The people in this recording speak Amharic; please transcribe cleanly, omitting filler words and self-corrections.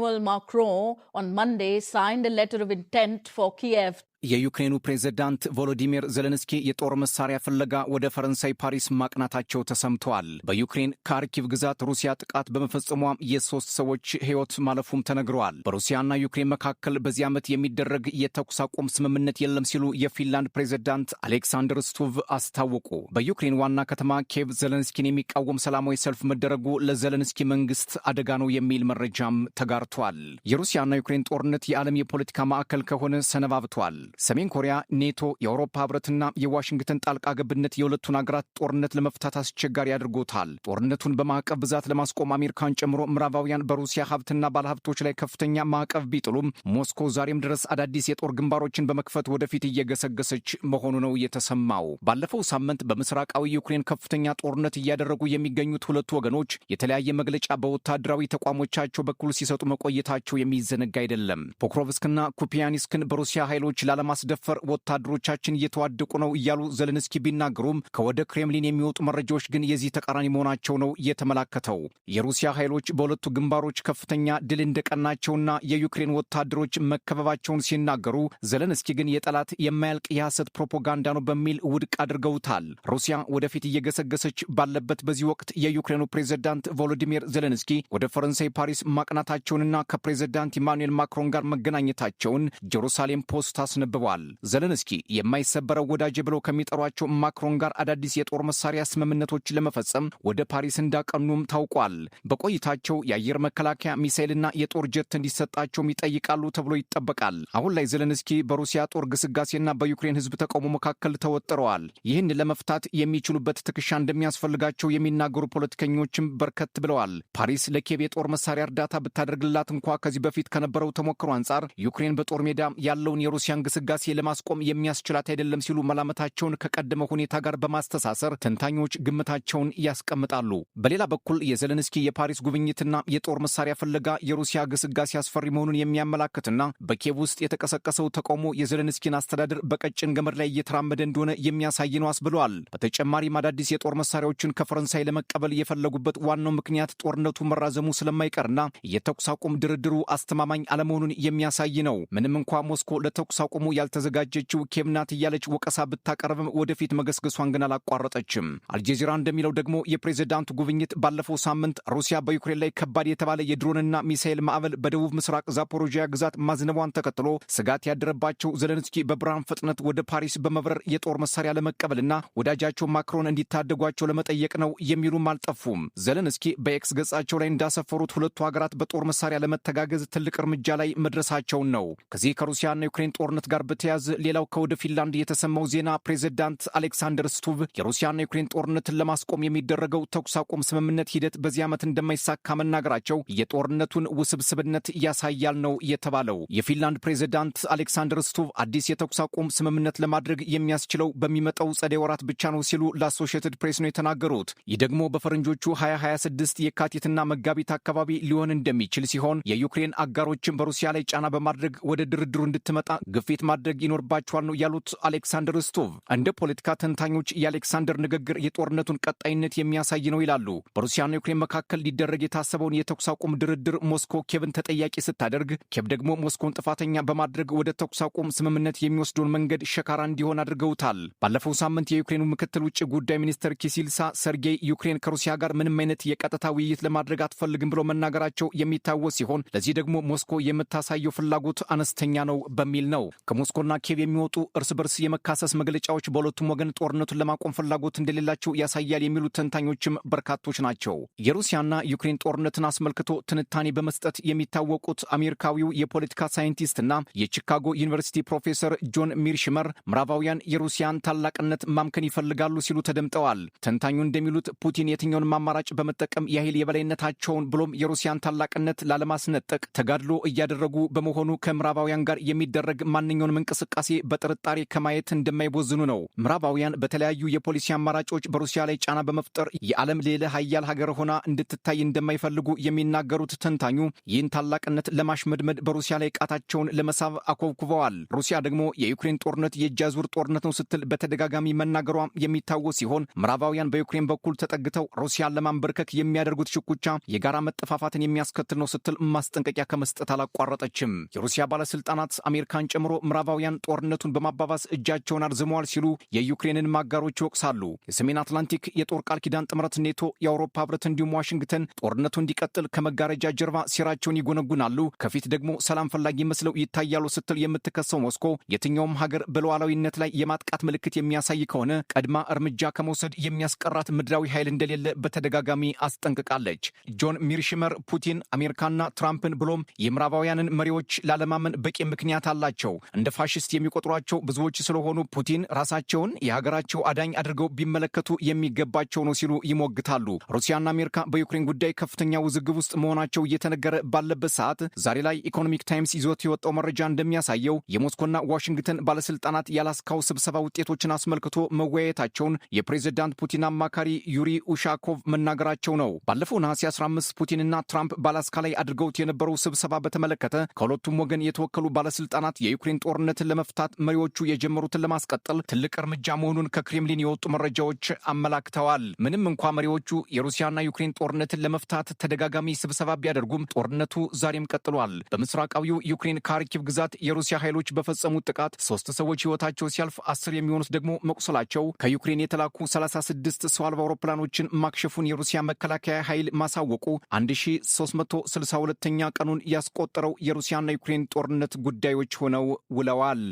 Emmanuel Macron on Monday signed a letter of intent for Kiev. የዩክሬኑ ፕሬዝዳንት ቮሎዲሚር ዜሌንስኪ የጦር መሳሪያ ፍለጋ ወደ ፈረንሳይ ፓሪስ ማቅናታቸው ተሰምቷል። በዩክሬን ካርኪቭ ግዛት ሩሲያ ጥቃት በመፈጸሟ የ3 ሰዎች ሕይወት ማለፉም ተነግረዋል። በሩሲያና ዩክሬን መካከል በዚህ ዓመት የሚደረግ የተኩስ አቁም ስምምነት የለም ሲሉ የፊንላንድ ፕሬዝዳንት አሌክሳንደር ስቱቭ አስታወቁ። በዩክሬን ዋና ከተማ ኪየቭ ዜሌንስኪን የሚቃወም ሰላማዊ ሰልፍ መደረጉ ለዜሌንስኪ መንግስት አደጋ ነው የሚል መረጃም ተጋርቷል። የሩሲያና ዩክሬን ጦርነት የዓለም የፖለቲካ ማዕከል ከሆነ ሰነባብቷል። ሰሜን ኮሪያ፣ ኔቶ፣ የአውሮፓ ህብረትና የዋሽንግተን ጣልቃ ገብነት የሁለቱን አገራት ጦርነት ለመፍታት አስቸጋሪ አድርጎታል። ጦርነቱን በማዕቀብ ብዛት ለማስቆም አሜሪካን ጨምሮ ምዕራባውያን በሩሲያ ሀብትና ባለሀብቶች ላይ ከፍተኛ ማዕቀብ ቢጥሉም ሞስኮ ዛሬም ድረስ አዳዲስ የጦር ግንባሮችን በመክፈት ወደፊት እየገሰገሰች መሆኑ ነው የተሰማው። ባለፈው ሳምንት በምስራቃዊ ዩክሬን ከፍተኛ ጦርነት እያደረጉ የሚገኙት ሁለቱ ወገኖች የተለያየ መግለጫ በወታደራዊ ተቋሞቻቸው በኩል ሲሰጡ መቆየታቸው የሚዘነጋ አይደለም። ፖክሮቭስክና ኩፒያኒስክን በሩሲያ ኃይሎች ለማስደፈር ወታደሮቻችን እየተዋደቁ ነው እያሉ ዜሌንስኪ ቢናገሩም ከወደ ክሬምሊን የሚወጡ መረጃዎች ግን የዚህ ተቃራኒ መሆናቸው ነው የተመላከተው። የሩሲያ ኃይሎች በሁለቱ ግንባሮች ከፍተኛ ድል እንደቀናቸውና የዩክሬን ወታደሮች መከበባቸውን ሲናገሩ፣ ዜሌንስኪ ግን የጠላት የማያልቅ የሐሰት ፕሮፓጋንዳ ነው በሚል ውድቅ አድርገውታል። ሩሲያ ወደፊት እየገሰገሰች ባለበት በዚህ ወቅት የዩክሬኑ ፕሬዝዳንት ቮሎዲሚር ዜሌንስኪ ወደ ፈረንሳይ ፓሪስ ማቅናታቸውንና ከፕሬዝዳንት ኢማኑኤል ማክሮን ጋር መገናኘታቸውን ጀሩሳሌም ፖስት አስነብቧል። ዜሌንስኪ የማይሰበረው ወዳጅ ብለው ከሚጠሯቸው ማክሮን ጋር አዳዲስ የጦር መሳሪያ ስምምነቶች ለመፈጸም ወደ ፓሪስ እንዳቀኑም ታውቋል። በቆይታቸው የአየር መከላከያ ሚሳኤልና የጦር ጀት እንዲሰጣቸውም ይጠይቃሉ ተብሎ ይጠበቃል። አሁን ላይ ዜሌንስኪ በሩሲያ ጦር ግስጋሴና በዩክሬን ሕዝብ ተቃውሞ መካከል ተወጥረዋል። ይህን ለመፍታት የሚችሉበት ትከሻ እንደሚያስፈልጋቸው የሚናገሩ ፖለቲከኞችም በርከት ብለዋል። ፓሪስ ለኪየቭ የጦር መሳሪያ እርዳታ ብታደርግላት እንኳ ከዚህ በፊት ከነበረው ተሞክሮ አንጻር ዩክሬን በጦር ሜዳ ያለውን የሩሲያን ግስጋሴ ለማስቆም የሚያስችላት አይደለም ሲሉ መላመታቸውን ከቀደመ ሁኔታ ጋር በማስተሳሰር ተንታኞች ግምታቸውን ያስቀምጣሉ። በሌላ በኩል የዜሌንስኪ የፓሪስ ጉብኝትና የጦር መሳሪያ ፍለጋ የሩሲያ ግስጋሴ አስፈሪ መሆኑን የሚያመላክትና በኪየቭ ውስጥ የተቀሰቀሰው ተቃውሞ የዜሌንስኪን አስተዳደር በቀጭን ገመድ ላይ እየተራመደ እንደሆነ የሚያሳይ ነው አስብለዋል። በተጨማሪም አዳዲስ የጦር መሳሪያዎችን ከፈረንሳይ ለመቀበል የፈለጉበት ዋናው ምክንያት ጦርነቱ መራዘሙ ስለማይቀርና የተኩስ አቁም ድርድሩ አስተማማኝ አለመሆኑን የሚያሳይ ነው። ምንም እንኳ ሞስኮ ለተኩስ አቁሙ ያልተዘጋጀችው ኪየቭ ናት እያለች ወቀሳ ብታቀርብም ወደፊት መገስገሷን ግን አላቋረጠችም። አልጀዚራ እንደሚለው ደግሞ የፕሬዝዳንቱ ጉብኝት ባለፈው ሳምንት ሩሲያ በዩክሬን ላይ ከባድ የተባለ የድሮንና ሚሳኤል ማዕበል በደቡብ ምስራቅ ዛፖሮጂያ ግዛት ማዝነቧን ተከትሎ ስጋት ያደረባቸው ዜሌንስኪ በብርሃን ፍጥነት ወደ ፓሪስ በመብረር የጦር መሳሪያ ለመቀበልና ወዳጃቸው ማክሮን እንዲታደጓቸው ለመጠየቅ ነው የሚሉም አልጠፉም። ዜሌንስኪ በኤክስ ገጻቸው ላይ እንዳሰፈሩት ሁለቱ ሀገራት በጦር መሳሪያ ለመተጋገዝ ትልቅ እርምጃ ላይ መድረሳቸውን ነው። ከዚህ ከሩሲያና ዩክሬን ጦርነት ጋር በተያያዘ ሌላው ከወደ ፊንላንድ የተሰማው ዜና ፕሬዝዳንት አሌክሳንደር ስቱቭ የሩሲያና ዩክሬን ጦርነትን ለማስቆም የሚደረገው ተኩስ አቁም ስምምነት ሂደት በዚህ ዓመት እንደማይሳካ መናገራቸው የጦርነቱን ውስብስብነት ያሳያል ነው የተባለው። የፊንላንድ ፕሬዝዳንት አሌክሳንደር ስቱቭ አዲስ የተኩስ አቁም ስምምነት ለማድረግ የሚያስችለው በሚመጣው ጸደይ ወራት ብቻ ነው ሲሉ ለአሶሺየትድ ፕሬስ ነው የተናገሩት። ይህ ደግሞ በፈረንጆቹ 2026 የካቲትና መጋቢት አካባቢ ሊሆን እንደሚችል ሲሆን የዩክሬን አጋሮችን በሩሲያ ላይ ጫና በማድረግ ወደ ድርድሩ እንድትመጣ ግፊት ማድረግ ይኖርባቸዋል ነው ያሉት አሌክሳንደር ስቱቭ። እንደ ፖለቲካ ተንታኞች የአሌክሳንደር ንግግር የጦርነቱን ቀጣይነት የሚያሳይ ነው ይላሉ። በሩሲያና ዩክሬን መካከል ሊደረግ የታሰበውን የተኩስ አቁም ድርድር ሞስኮ ኪየቭን ተጠያቂ ስታደርግ፣ ኪየቭ ደግሞ ሞስኮን ጥፋተኛ በማድረግ ወደ ተኩስ አቁም ስምምነት የሚወስደውን መንገድ ሸካራ እንዲሆን አድርገውታል። ባለፈው ሳምንት የዩክሬኑ ምክትል ውጭ ጉዳይ ሚኒስትር ኪሲልሳ ሰርጌይ ዩክሬን ከሩሲያ ጋር ምንም አይነት የቀጥታ ውይይት ለማድረግ አትፈልግም ብሎ መናገራቸው የሚታወስ ሲሆን ለዚህ ደግሞ ሞስኮ የምታሳየው ፍላጎት አነስተኛ ነው በሚል ነው። ከሞስኮና ኪየቭ የሚወጡ እርስ በርስ የመካሰስ መግለጫዎች በሁለቱም ወገን ጦርነቱን ለማቆም ፍላጎት እንደሌላቸው ያሳያል የሚሉት ተንታኞችም በርካቶች ናቸው። የሩሲያና ዩክሬን ጦርነትን አስመልክቶ ትንታኔ በመስጠት የሚታወቁት አሜሪካዊው የፖለቲካ ሳይንቲስትና የቺካጎ ዩኒቨርሲቲ ፕሮፌሰር ጆን ሚርሽመር ምዕራባውያን የሩሲያን ታላቅነት ማምከን ይፈልጋሉ ሲሉ ተደምጠዋል። ተንታኙ እንደሚሉት ፑቲን የትኛውንም አማራጭ በመጠቀም የኃይል የበላይነታቸውን ብሎም የሩሲያን ታላቅነት ላለማስነጠቅ ተጋድሎ እያደረጉ በመሆኑ ከምዕራባውያን ጋር የሚደረግ ማንኛውም የትኛውንም እንቅስቃሴ በጥርጣሬ ከማየት እንደማይቦዝኑ ነው። ምዕራባውያን በተለያዩ የፖሊሲ አማራጮች በሩሲያ ላይ ጫና በመፍጠር የዓለም ሌላ ሀያል ሀገር ሆና እንድትታይ እንደማይፈልጉ የሚናገሩት ተንታኙ ይህን ታላቅነት ለማሽመድመድ በሩሲያ ላይ ቃታቸውን ለመሳብ አኮብኩበዋል። ሩሲያ ደግሞ የዩክሬን ጦርነት የእጅ አዙር ጦርነት ነው ስትል በተደጋጋሚ መናገሯ የሚታወስ ሲሆን ምዕራባውያን በዩክሬን በኩል ተጠግተው ሩሲያን ለማንበርከክ የሚያደርጉት ሽኩቻ የጋራ መጠፋፋትን የሚያስከትል ነው ስትል ማስጠንቀቂያ ከመስጠት አላቋረጠችም። የሩሲያ ባለስልጣናት አሜሪካን ጨምሮ ምዕራባውያን ጦርነቱን በማባባስ እጃቸውን አርዝመዋል ሲሉ የዩክሬንን ማጋሮች ይወቅሳሉ። የሰሜን አትላንቲክ የጦር ቃል ኪዳን ጥምረት ኔቶ፣ የአውሮፓ ህብረት እንዲሁም ዋሽንግተን ጦርነቱ እንዲቀጥል ከመጋረጃ ጀርባ ሴራቸውን ይጎነጉናሉ፣ ከፊት ደግሞ ሰላም ፈላጊ መስለው ይታያሉ ስትል የምትከሰው ሞስኮ የትኛውም ሀገር በሉዓላዊነት ላይ የማጥቃት ምልክት የሚያሳይ ከሆነ ቀድማ እርምጃ ከመውሰድ የሚያስቀራት ምድራዊ ኃይል እንደሌለ በተደጋጋሚ አስጠንቅቃለች። ጆን ሚርሽመር ፑቲን አሜሪካና ትራምፕን ብሎም የምዕራባውያንን መሪዎች ላለማመን በቂ ምክንያት አላቸው። እንደ ፋሽስት የሚቆጥሯቸው ብዙዎች ስለሆኑ ፑቲን ራሳቸውን የሀገራቸው አዳኝ አድርገው ቢመለከቱ የሚገባቸው ነው ሲሉ ይሞግታሉ። ሩሲያና አሜሪካ በዩክሬን ጉዳይ ከፍተኛ ውዝግብ ውስጥ መሆናቸው እየተነገረ ባለበት ሰዓት ዛሬ ላይ ኢኮኖሚክ ታይምስ ይዞት የወጣው መረጃ እንደሚያሳየው የሞስኮና ዋሽንግተን ባለስልጣናት የአላስካው ስብሰባ ውጤቶችን አስመልክቶ መወያየታቸውን የፕሬዝዳንት ፑቲን አማካሪ ዩሪ ኡሻኮቭ መናገራቸው ነው። ባለፈው ነሐሴ 15 ፑቲንና ትራምፕ በአላስካ ላይ አድርገውት የነበረው ስብሰባ በተመለከተ ከሁለቱም ወገን የተወከሉ ባለስልጣናት የዩክሬን ጦርነትን ለመፍታት መሪዎቹ የጀመሩትን ለማስቀጠል ትልቅ እርምጃ መሆኑን ከክሬምሊን የወጡ መረጃዎች አመላክተዋል። ምንም እንኳ መሪዎቹ የሩሲያና ዩክሬን ጦርነትን ለመፍታት ተደጋጋሚ ስብሰባ ቢያደርጉም ጦርነቱ ዛሬም ቀጥሏል። በምስራቃዊው ዩክሬን ካርኪቭ ግዛት የሩሲያ ኃይሎች በፈጸሙት ጥቃት 3 ሰዎች ሕይወታቸው ሲያልፍ 10 የሚሆኑት ደግሞ መቁሰላቸው፣ ከዩክሬን የተላኩ 36 ሰው አልባ አውሮፕላኖችን ማክሸፉን የሩሲያ መከላከያ ኃይል ማሳወቁ 1362ኛ ቀኑን ያስቆጠረው የሩሲያና ዩክሬን ጦርነት ጉዳዮች ሆነው ውለዋል።